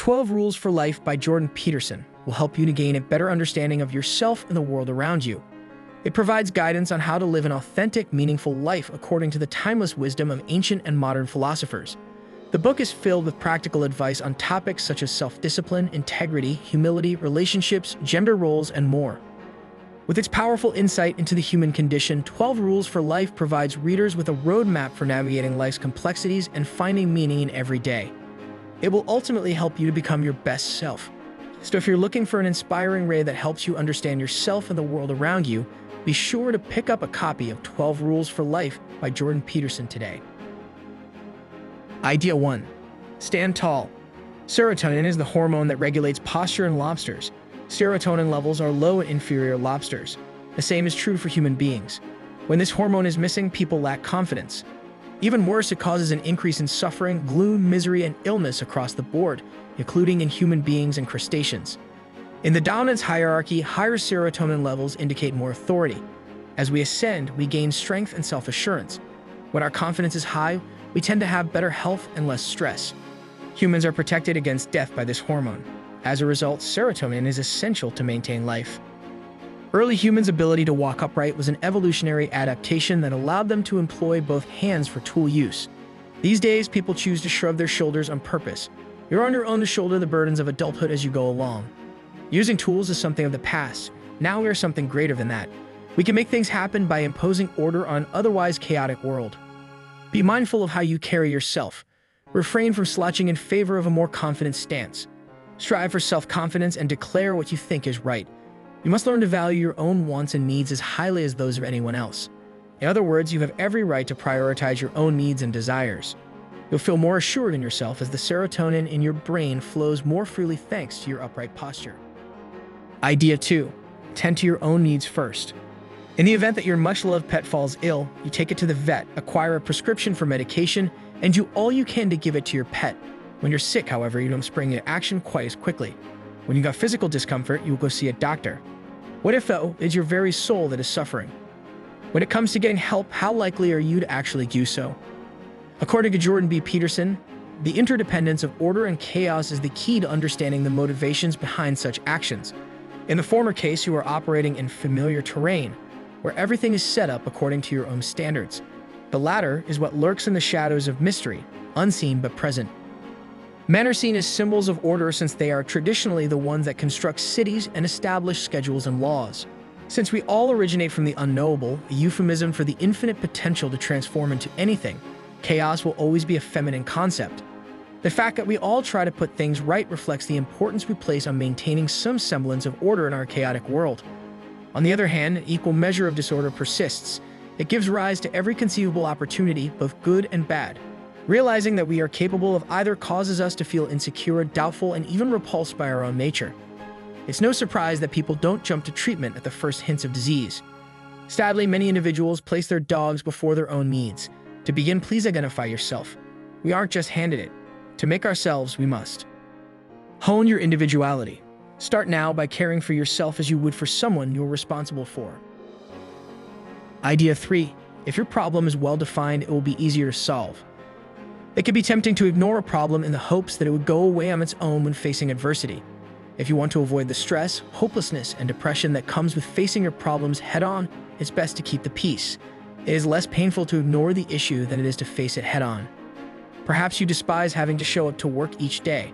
12 Rules for Life by Jordan Peterson will help you to gain a better understanding of yourself and the world around you. It provides guidance on how to live an authentic, meaningful life according to the timeless wisdom of ancient and modern philosophers. The book is filled with practical advice on topics such as self-discipline, integrity, humility, relationships, gender roles, and more. With its powerful insight into the human condition, 12 Rules for Life provides readers with a roadmap for navigating life's complexities and finding meaning in every day. It will ultimately help you to become your best self. So if you're looking for an inspiring read that helps you understand yourself and the world around you, be sure to pick up a copy of 12 Rules for Life by Jordan Peterson today. Idea 1. Stand tall. Serotonin is the hormone that regulates posture in lobsters. Serotonin levels are low in inferior lobsters. The same is true for human beings. When this hormone is missing, people lack confidence. Even worse, it causes an increase in suffering, gloom, misery, and illness across the board, including in human beings and crustaceans. In the dominance hierarchy, higher serotonin levels indicate more authority. As we ascend, we gain strength and self-assurance. When our confidence is high, we tend to have better health and less stress. Humans are protected against death by this hormone. As a result, serotonin is essential to maintain life. Early humans' ability to walk upright was an evolutionary adaptation that allowed them to employ both hands for tool use. These days, people choose to shrug their shoulders on purpose. You're on your own to shoulder the burdens of adulthood as you go along. Using tools is something of the past. Now we are something greater than that. We can make things happen by imposing order on an otherwise chaotic world. Be mindful of how you carry yourself. Refrain from slouching in favor of a more confident stance. Strive for self-confidence and declare what you think is right. You must learn to value your own wants and needs as highly as those of anyone else. In other words, you have every right to prioritize your own needs and desires. You'll feel more assured in yourself as the serotonin in your brain flows more freely thanks to your upright posture. Idea 2. Tend to your own needs first. In the event that your much-loved pet falls ill, you take it to the vet, acquire a prescription for medication, and do all you can to give it to your pet. When you're sick, however, you don't spring into action quite as quickly. When you got physical discomfort, you will go see a doctor. What if, though, it's your very soul that is suffering? When it comes to getting help, how likely are you to actually do so? According to Jordan B. Peterson, the interdependence of order and chaos is the key to understanding the motivations behind such actions. In the former case, you are operating in familiar terrain, where everything is set up according to your own standards. The latter is what lurks in the shadows of mystery, unseen but present. Men are seen as symbols of order since they are traditionally the ones that construct cities and establish schedules and laws. Since we all originate from the unknowable, a euphemism for the infinite potential to transform into anything, chaos will always be a feminine concept. The fact that we all try to put things right reflects the importance we place on maintaining some semblance of order in our chaotic world. On the other hand, an equal measure of disorder persists. It gives rise to every conceivable opportunity, both good and bad. Realizing that we are capable of either causes us to feel insecure, doubtful, and even repulsed by our own nature. It's no surprise that people don't jump to treatment at the first hints of disease. Sadly, many individuals place their dogs before their own needs. To begin, please identify yourself. We aren't just handed it. To make ourselves, we must. Hone your individuality. Start now by caring for yourself as you would for someone you're responsible for. Idea 3. If your problem is well-defined, it will be easier to solve. It can be tempting to ignore a problem in the hopes that it would go away on its own when facing adversity. If you want to avoid the stress, hopelessness, and depression that comes with facing your problems head-on, it's best to keep the peace. It is less painful to ignore the issue than it is to face it head-on. Perhaps you despise having to show up to work each day.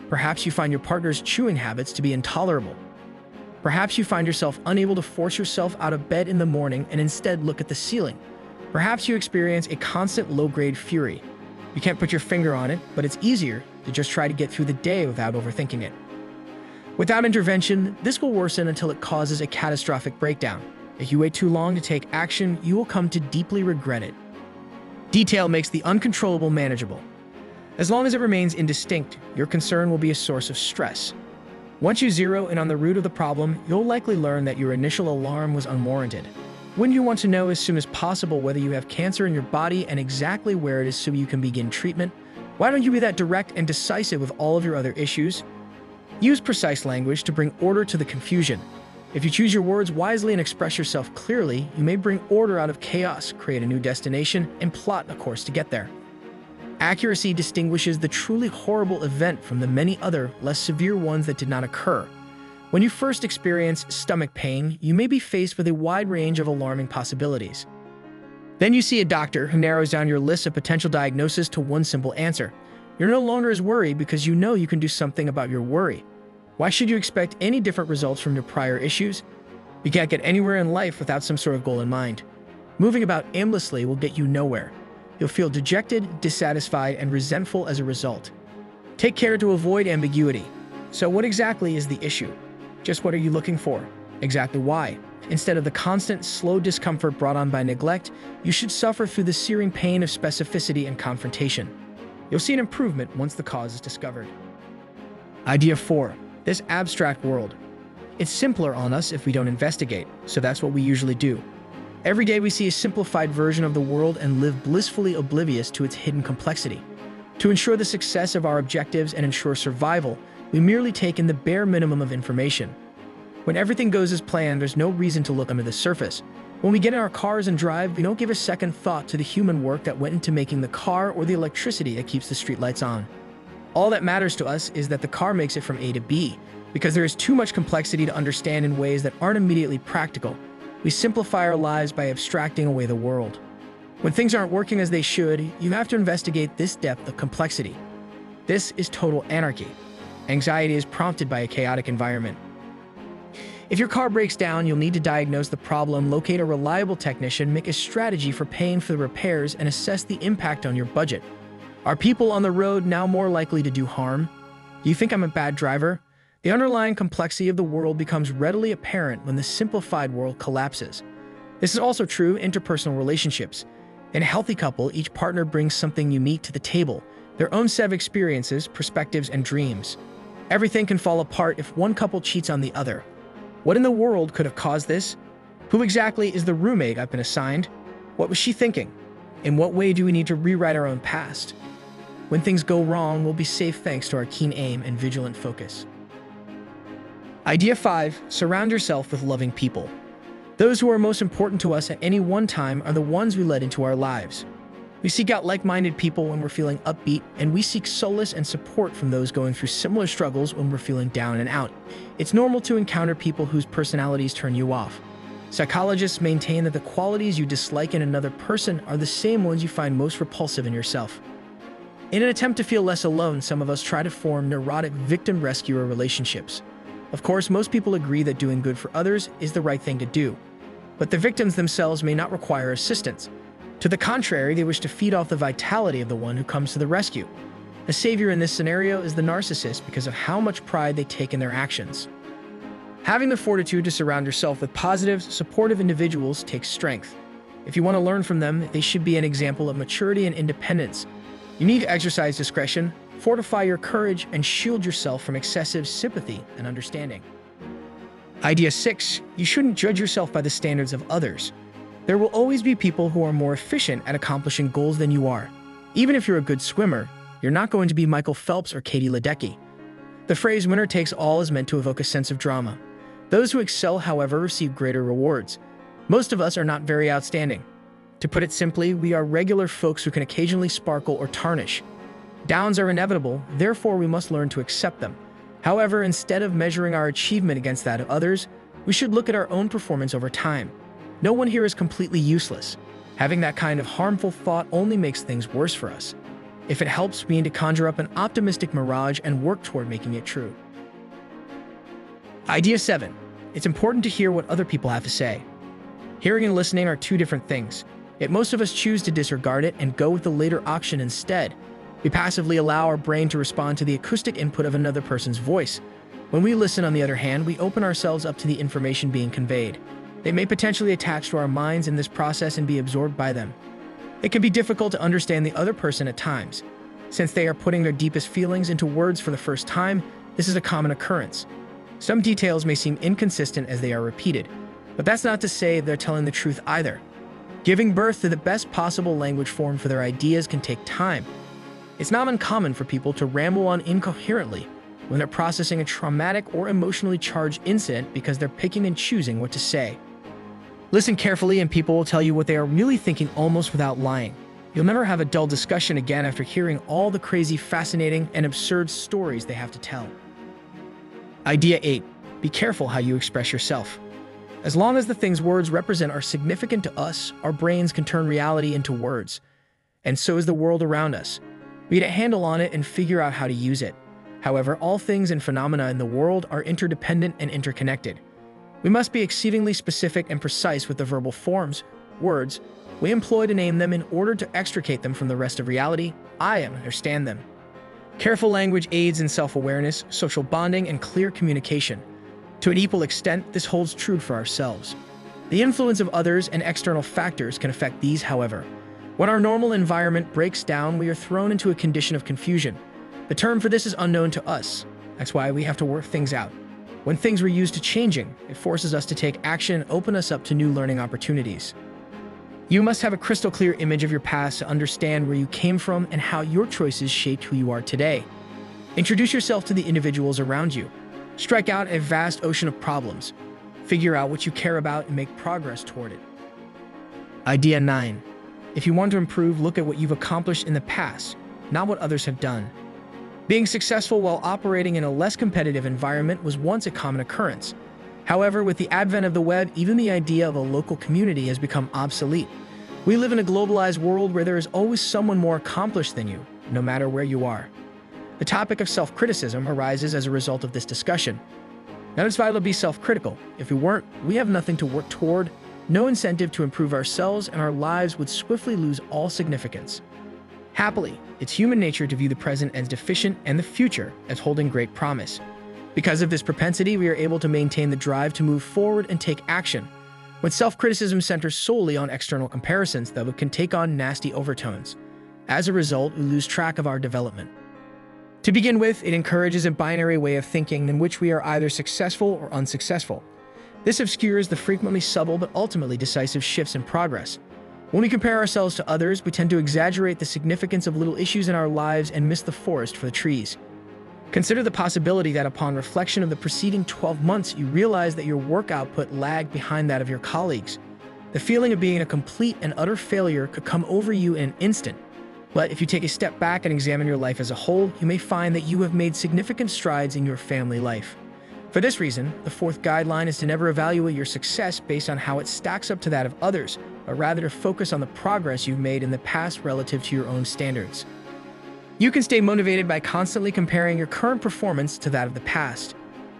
Perhaps you find your partner's chewing habits to be intolerable. Perhaps you find yourself unable to force yourself out of bed in the morning and instead look at the ceiling. Perhaps you experience a constant low-grade fury. You can't put your finger on it, but it's easier to just try to get through the day without overthinking it. Without intervention, this will worsen until it causes a catastrophic breakdown. If you wait too long to take action, you will come to deeply regret it. Detail makes the uncontrollable manageable. As long as it remains indistinct, your concern will be a source of stress. Once you zero in on the root of the problem, you'll likely learn that your initial alarm was unwarranted. Wouldn't you want to know as soon as possible whether you have cancer in your body and exactly where it is so you can begin treatment? Why don't you be that direct and decisive with all of your other issues? Use precise language to bring order to the confusion. If you choose your words wisely and express yourself clearly, you may bring order out of chaos, create a new destination, and plot a course to get there. Accuracy distinguishes the truly horrible event from the many other, less severe ones that did not occur. When you first experience stomach pain, you may be faced with a wide range of alarming possibilities. Then you see a doctor who narrows down your list of potential diagnoses to one simple answer. You're no longer as worried because you know you can do something about your worry. Why should you expect any different results from your prior issues? You can't get anywhere in life without some sort of goal in mind. Moving about aimlessly will get you nowhere. You'll feel dejected, dissatisfied, and resentful as a result. Take care to avoid ambiguity. So what exactly is the issue? Just what are you looking for? Exactly why? Instead of the constant, slow discomfort brought on by neglect, you should suffer through the searing pain of specificity and confrontation. You'll see an improvement once the cause is discovered. Idea 4. This abstract world. It's simpler on us if we don't investigate, so that's what we usually do. Every day we see a simplified version of the world and live blissfully oblivious to its hidden complexity. To ensure the success of our objectives and ensure survival, we merely take in the bare minimum of information. When everything goes as planned, there's no reason to look under the surface. When we get in our cars and drive, we don't give a second thought to the human work that went into making the car or the electricity that keeps the streetlights on. All that matters to us is that the car makes it from A to B, because there is too much complexity to understand in ways that aren't immediately practical. We simplify our lives by abstracting away the world. When things aren't working as they should, you have to investigate this depth of complexity. This is total anarchy. Anxiety is prompted by a chaotic environment. If your car breaks down, you'll need to diagnose the problem, locate a reliable technician, make a strategy for paying for the repairs, and assess the impact on your budget. Are people on the road now more likely to do harm? Do you think I'm a bad driver? The underlying complexity of the world becomes readily apparent when the simplified world collapses. This is also true in interpersonal relationships. In a healthy couple, each partner brings something unique to the table, their own set of experiences, perspectives, and dreams. Everything can fall apart if one couple cheats on the other. What in the world could have caused this? Who exactly is the roommate I've been assigned? What was she thinking? In what way do we need to rewrite our own past? When things go wrong, we'll be safe thanks to our keen aim and vigilant focus. Idea 5. Surround yourself with loving people. Those who are most important to us at any one time are the ones we let into our lives. We seek out like-minded people when we're feeling upbeat, and we seek solace and support from those going through similar struggles when we're feeling down and out. It's normal to encounter people whose personalities turn you off. Psychologists maintain that the qualities you dislike in another person are the same ones you find most repulsive in yourself. In an attempt to feel less alone, some of us try to form neurotic victim-rescuer relationships. Of course, most people agree that doing good for others is the right thing to do, but the victims themselves may not require assistance. To the contrary, they wish to feed off the vitality of the one who comes to the rescue. The savior in this scenario is the narcissist because of how much pride they take in their actions. Having the fortitude to surround yourself with positive, supportive individuals takes strength. If you want to learn from them, they should be an example of maturity and independence. You need to exercise discretion, fortify your courage, and shield yourself from excessive sympathy and understanding. Idea 6. You shouldn't judge yourself by the standards of others. There will always be people who are more efficient at accomplishing goals than you are. Even if you're a good swimmer, you're not going to be Michael Phelps or Katie Ledecky. The phrase winner takes all is meant to evoke a sense of drama. Those who excel, however, receive greater rewards. Most of us are not very outstanding. To put it simply, we are regular folks who can occasionally sparkle or tarnish. Downs are inevitable, therefore we must learn to accept them. However, instead of measuring our achievement against that of others, we should look at our own performance over time. No one here is completely useless. Having that kind of harmful thought only makes things worse for us. If it helps, we need to conjure up an optimistic mirage and work toward making it true. Idea 7. It's important to hear what other people have to say. Hearing and listening are two different things, yet most of us choose to disregard it and go with the later option instead. We passively allow our brain to respond to the acoustic input of another person's voice. When we listen, on the other hand, we open ourselves up to the information being conveyed. They may potentially attach to our minds in this process and be absorbed by them. It can be difficult to understand the other person at times. Since they are putting their deepest feelings into words for the first time, this is a common occurrence. Some details may seem inconsistent as they are repeated, but that's not to say they're telling the truth either. Giving birth to the best possible language form for their ideas can take time. It's not uncommon for people to ramble on incoherently when they're processing a traumatic or emotionally charged incident because they're picking and choosing what to say. Listen carefully and people will tell you what they are really thinking almost without lying. You'll never have a dull discussion again after hearing all the crazy, fascinating, and absurd stories they have to tell. Idea 8. Be careful how you express yourself. As long as the things words represent are significant to us, our brains can turn reality into words. And so is the world around us. We get a handle on it and figure out how to use it. However, all things and phenomena in the world are interdependent and interconnected. We must be exceedingly specific and precise with the verbal forms, words, we employ to name them in order to extricate them from the rest of reality, and understand them. Careful language aids in self-awareness, social bonding, and clear communication. To an equal extent, this holds true for ourselves. The influence of others and external factors can affect these, however. When our normal environment breaks down, we are thrown into a condition of confusion. The term for this is unknown to us. That's why we have to work things out. When things were used to changing, it forces us to take action and open us up to new learning opportunities. You must have a crystal clear image of your past to understand where you came from and how your choices shaped who you are today. Introduce yourself to the individuals around you. Strike out a vast ocean of problems. Figure out what you care about and make progress toward it. Idea 9. If you want to improve, look at what you've accomplished in the past, not what others have done. Being successful while operating in a less competitive environment was once a common occurrence. However, with the advent of the web, even the idea of a local community has become obsolete. We live in a globalized world where there is always someone more accomplished than you, no matter where you are. The topic of self-criticism arises as a result of this discussion. Now, it's vital to be self-critical. If we weren't, we have nothing to work toward, no incentive to improve ourselves, and our lives would swiftly lose all significance. Happily, it's human nature to view the present as deficient and the future as holding great promise. Because of this propensity, we are able to maintain the drive to move forward and take action. When self-criticism centers solely on external comparisons, though, it can take on nasty overtones. As a result, we lose track of our development. To begin with, it encourages a binary way of thinking in which we are either successful or unsuccessful. This obscures the frequently subtle but ultimately decisive shifts in progress. When we compare ourselves to others, we tend to exaggerate the significance of little issues in our lives and miss the forest for the trees. Consider the possibility that upon reflection of the preceding 12 months, you realize that your work output lagged behind that of your colleagues. The feeling of being a complete and utter failure could come over you in an instant. But if you take a step back and examine your life as a whole, you may find that you have made significant strides in your family life. For this reason, the fourth guideline is to never evaluate your success based on how it stacks up to that of others, but rather to focus on the progress you've made in the past relative to your own standards. You can stay motivated by constantly comparing your current performance to that of the past.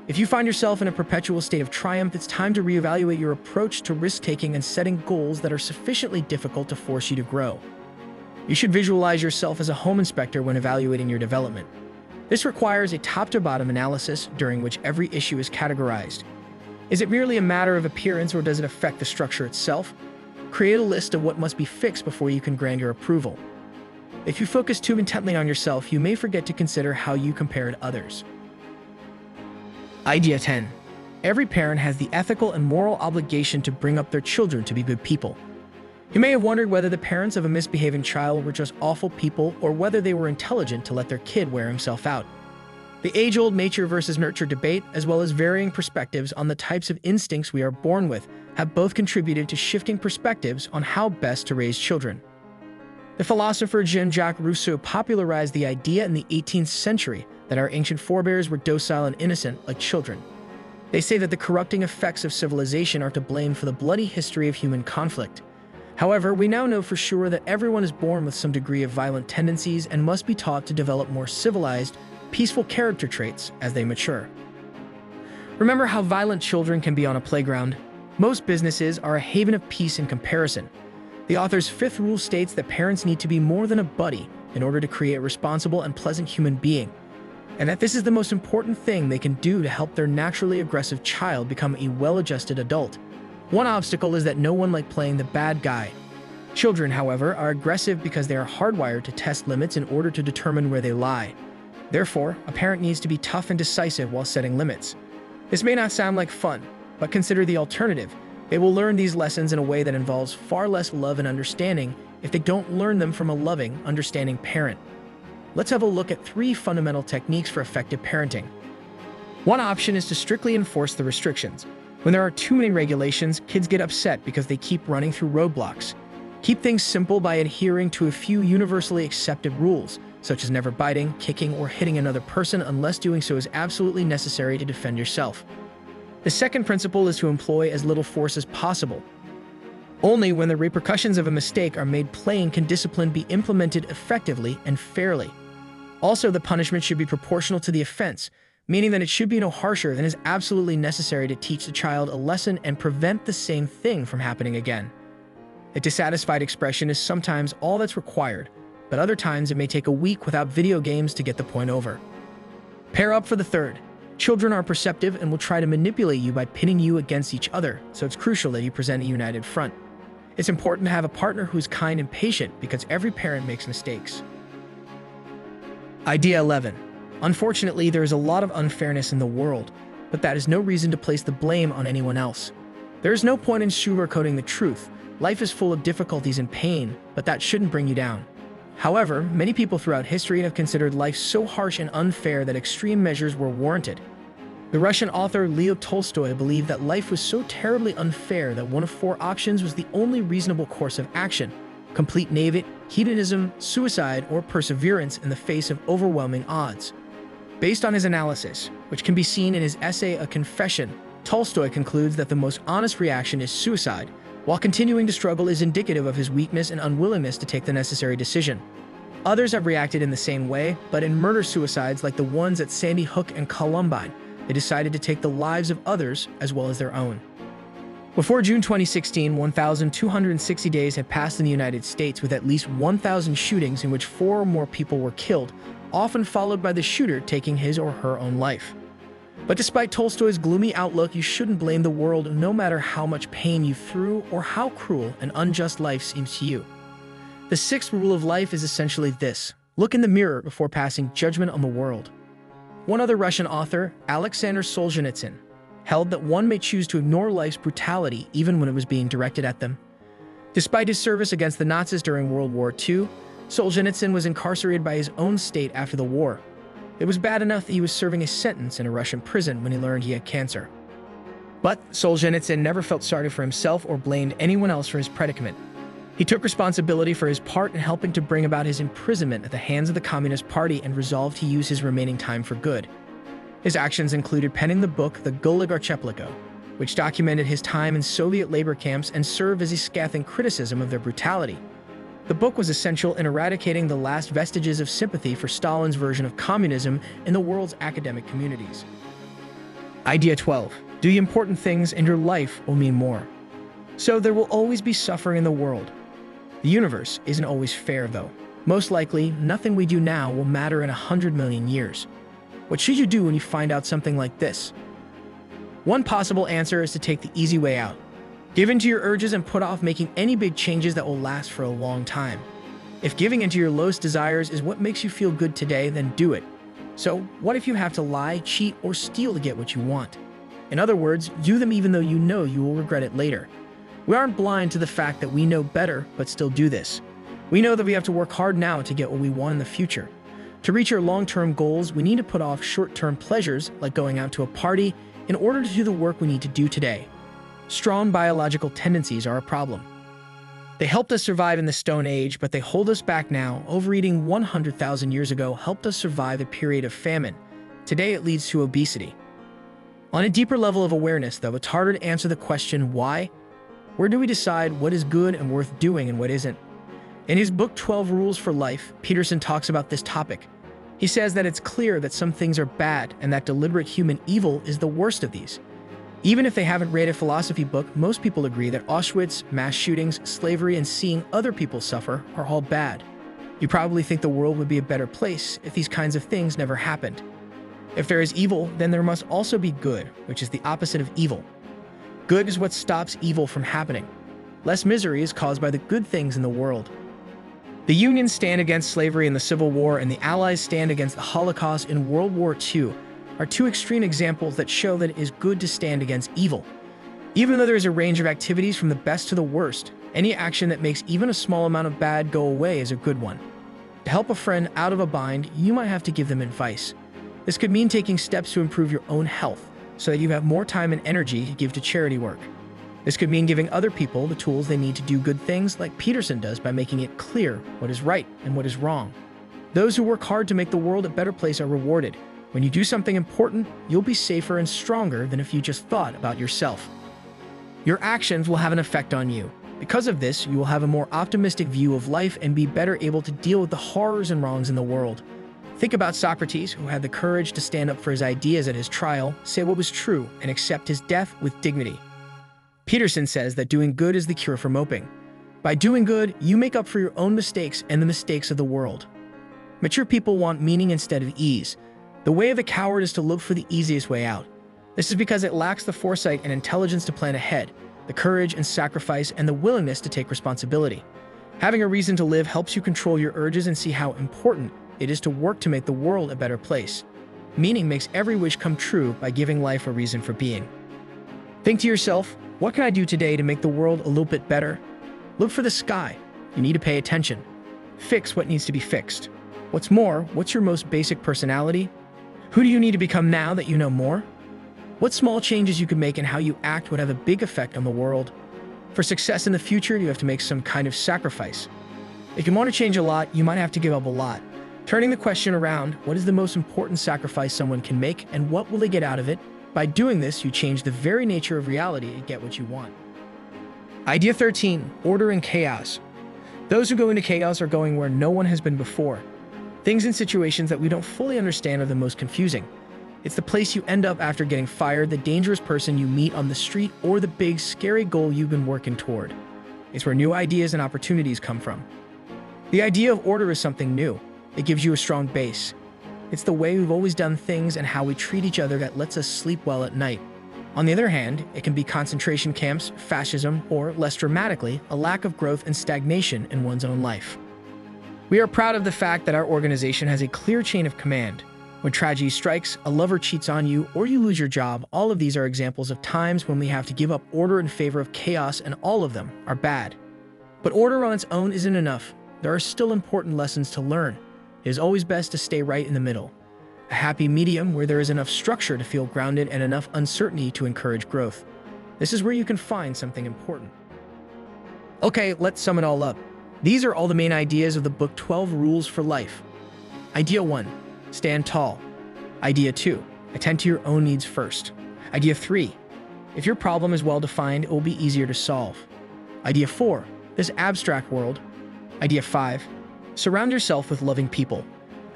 If you find yourself in a perpetual state of triumph, it's time to reevaluate your approach to risk-taking and setting goals that are sufficiently difficult to force you to grow. You should visualize yourself as a home inspector when evaluating your development. This requires a top-to-bottom analysis during which every issue is categorized. Is it merely a matter of appearance, or does it affect the structure itself? Create a list of what must be fixed before you can grant your approval. If you focus too intently on yourself, you may forget to consider how you compare to others. Idea 10. Every parent has the ethical and moral obligation to bring up their children to be good people. You may have wondered whether the parents of a misbehaving child were just awful people or whether they were intelligent to let their kid wear himself out. The age-old nature versus nurture debate, as well as varying perspectives on the types of instincts we are born with, have both contributed to shifting perspectives on how best to raise children. The philosopher Jean-Jacques Rousseau popularized the idea in the 18th century that our ancient forebears were docile and innocent like children. They say that the corrupting effects of civilization are to blame for the bloody history of human conflict. However, we now know for sure that everyone is born with some degree of violent tendencies and must be taught to develop more civilized, peaceful character traits as they mature. Remember how violent children can be on a playground? Most businesses are a haven of peace in comparison. The author's fifth rule states that parents need to be more than a buddy in order to create a responsible and pleasant human being, and that this is the most important thing they can do to help their naturally aggressive child become a well-adjusted adult. One obstacle is that no one likes playing the bad guy. Children, however, are aggressive because they are hardwired to test limits in order to determine where they lie. Therefore, a parent needs to be tough and decisive while setting limits. This may not sound like fun, but consider the alternative. They will learn these lessons in a way that involves far less love and understanding if they don't learn them from a loving, understanding parent. Let's have a look at 3 fundamental techniques for effective parenting. One option is to strictly enforce the restrictions. When there are too many regulations, kids get upset because they keep running through roadblocks. Keep things simple by adhering to a few universally accepted rules, such as never biting, kicking, or hitting another person unless doing so is absolutely necessary to defend yourself. The second principle is to employ as little force as possible. Only when the repercussions of a mistake are made plain can discipline be implemented effectively and fairly. Also, the punishment should be proportional to the offense, meaning that it should be no harsher than is absolutely necessary to teach the child a lesson and prevent the same thing from happening again. A dissatisfied expression is sometimes all that's required, but other times it may take a week without video games to get the point over. Pair up for the third. Children are perceptive and will try to manipulate you by pitting you against each other, so it's crucial that you present a united front. It's important to have a partner who's kind and patient because every parent makes mistakes. Idea 11. Unfortunately, there is a lot of unfairness in the world, but that is no reason to place the blame on anyone else. There is no point in sugarcoating the truth. Life is full of difficulties and pain, but that shouldn't bring you down. However, many people throughout history have considered life so harsh and unfair that extreme measures were warranted. The Russian author Leo Tolstoy believed that life was so terribly unfair that one of four options was the only reasonable course of action: complete hedonism, suicide, or perseverance in the face of overwhelming odds. Based on his analysis, which can be seen in his essay A Confession, Tolstoy concludes that the most honest reaction is suicide, while continuing to struggle is indicative of his weakness and unwillingness to take the necessary decision. Others have reacted in the same way, but in murder-suicides like the ones at Sandy Hook and Columbine, they decided to take the lives of others as well as their own. Before June 2016, 1,260 days had passed in the United States with at least 1,000 shootings in which 4 or more people were killed, often followed by the shooter taking his or her own life. But despite Tolstoy's gloomy outlook, you shouldn't blame the world no matter how much pain you through or how cruel and unjust life seems to you. The sixth rule of life is essentially this: look in the mirror before passing judgment on the world. One other Russian author, Alexander Solzhenitsyn, held that one may choose to ignore life's brutality even when it was being directed at them. Despite his service against the Nazis during World War II, Solzhenitsyn was incarcerated by his own state after the war. It was bad enough that he was serving a sentence in a Russian prison when he learned he had cancer. But Solzhenitsyn never felt sorry for himself or blamed anyone else for his predicament. He took responsibility for his part in helping to bring about his imprisonment at the hands of the Communist Party and resolved to use his remaining time for good. His actions included penning the book The Gulag Archipelago, which documented his time in Soviet labor camps and served as a scathing criticism of their brutality. The book was essential in eradicating the last vestiges of sympathy for Stalin's version of communism in the world's academic communities. Idea 12. Do the important things and your life will mean more. So there will always be suffering in the world. The universe isn't always fair, though. Most likely, nothing we do now will matter in 100 million years. What should you do when you find out something like this? One possible answer is to take the easy way out. Give in to your urges and put off making any big changes that will last for a long time. If giving into your lowest desires is what makes you feel good today, then do it. So, what if you have to lie, cheat, or steal to get what you want? In other words, do them even though you know you will regret it later. We aren't blind to the fact that we know better, but still do this. We know that we have to work hard now to get what we want in the future. To reach your long-term goals, we need to put off short-term pleasures, like going out to a party, in order to do the work we need to do today. Strong biological tendencies are a problem. They helped us survive in the Stone Age, but they hold us back now. Overeating 100,000 years ago helped us survive a period of famine. Today it leads to obesity. On a deeper level of awareness, though, it's harder to answer the question, why? Where do we decide what is good and worth doing and what isn't? In his book 12 Rules for Life, Peterson talks about this topic. He says that it's clear that some things are bad and that deliberate human evil is the worst of these. Even if they haven't read a philosophy book, most people agree that Auschwitz, mass shootings, slavery, and seeing other people suffer are all bad. You probably think the world would be a better place if these kinds of things never happened. If there is evil, then there must also be good, which is the opposite of evil. Good is what stops evil from happening. Less misery is caused by the good things in the world. The Unions stand against slavery in the Civil War, and the Allies stand against the Holocaust in World War II, are two extreme examples that show that it is good to stand against evil. Even though there is a range of activities from the best to the worst, any action that makes even a small amount of bad go away is a good one. To help a friend out of a bind, you might have to give them advice. This could mean taking steps to improve your own health, so that you have more time and energy to give to charity work. This could mean giving other people the tools they need to do good things like Peterson does by making it clear what is right and what is wrong. Those who work hard to make the world a better place are rewarded. When you do something important, you'll be safer and stronger than if you just thought about yourself. Your actions will have an effect on you. Because of this, you will have a more optimistic view of life and be better able to deal with the horrors and wrongs in the world. Think about Socrates, who had the courage to stand up for his ideas at his trial, say what was true, and accept his death with dignity. Peterson says that doing good is the cure for moping. By doing good, you make up for your own mistakes and the mistakes of the world. Mature people want meaning instead of ease. The way of the coward is to look for the easiest way out. This is because it lacks the foresight and intelligence to plan ahead, the courage and sacrifice, and the willingness to take responsibility. Having a reason to live helps you control your urges and see how important it is to work to make the world a better place. Meaning makes every wish come true by giving life a reason for being. Think to yourself, what can I do today to make the world a little bit better? Look for the sky. You need to pay attention. Fix what needs to be fixed. What's more, what's your most basic personality? Who do you need to become now that you know more? What small changes you can make in how you act would have a big effect on the world? For success in the future, you have to make some kind of sacrifice. If you want to change a lot, you might have to give up a lot. Turning the question around, what is the most important sacrifice someone can make and what will they get out of it? By doing this, you change the very nature of reality and get what you want. Idea 13, order and chaos. Those who go into chaos are going where no one has been before. Things and situations that we don't fully understand are the most confusing. It's the place you end up after getting fired, the dangerous person you meet on the street, or the big, scary goal you've been working toward. It's where new ideas and opportunities come from. The idea of order is something new. It gives you a strong base. It's the way we've always done things and how we treat each other that lets us sleep well at night. On the other hand, it can be concentration camps, fascism, or, less dramatically, a lack of growth and stagnation in one's own life. We are proud of the fact that our organization has a clear chain of command. When tragedy strikes, a lover cheats on you, or you lose your job, all of these are examples of times when we have to give up order in favor of chaos, and all of them are bad. But order on its own isn't enough. There are still important lessons to learn. It is always best to stay right in the middle. A happy medium where there is enough structure to feel grounded and enough uncertainty to encourage growth. This is where you can find something important. Okay, let's sum it all up. These are all the main ideas of the book 12 Rules for Life. Idea 1. Stand tall. Idea 2. Attend to your own needs first. Idea 3. If your problem is well defined, it will be easier to solve. Idea 4. This abstract world. Idea 5. Surround yourself with loving people.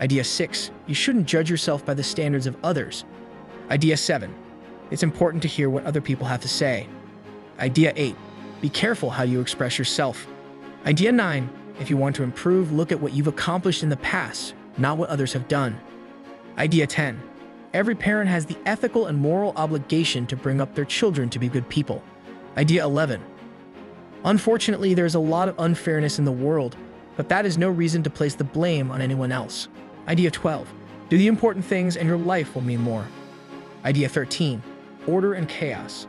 Idea 6. You shouldn't judge yourself by the standards of others. Idea 7. It's important to hear what other people have to say. Idea 8. Be careful how you express yourself. Idea 9. If you want to improve, look at what you've accomplished in the past, not what others have done. Idea 10. Every parent has the ethical and moral obligation to bring up their children to be good people. Idea 11. Unfortunately, there's a lot of unfairness in the world, but that is no reason to place the blame on anyone else. Idea 12. Do the important things and your life will mean more. Idea 13. Order and chaos.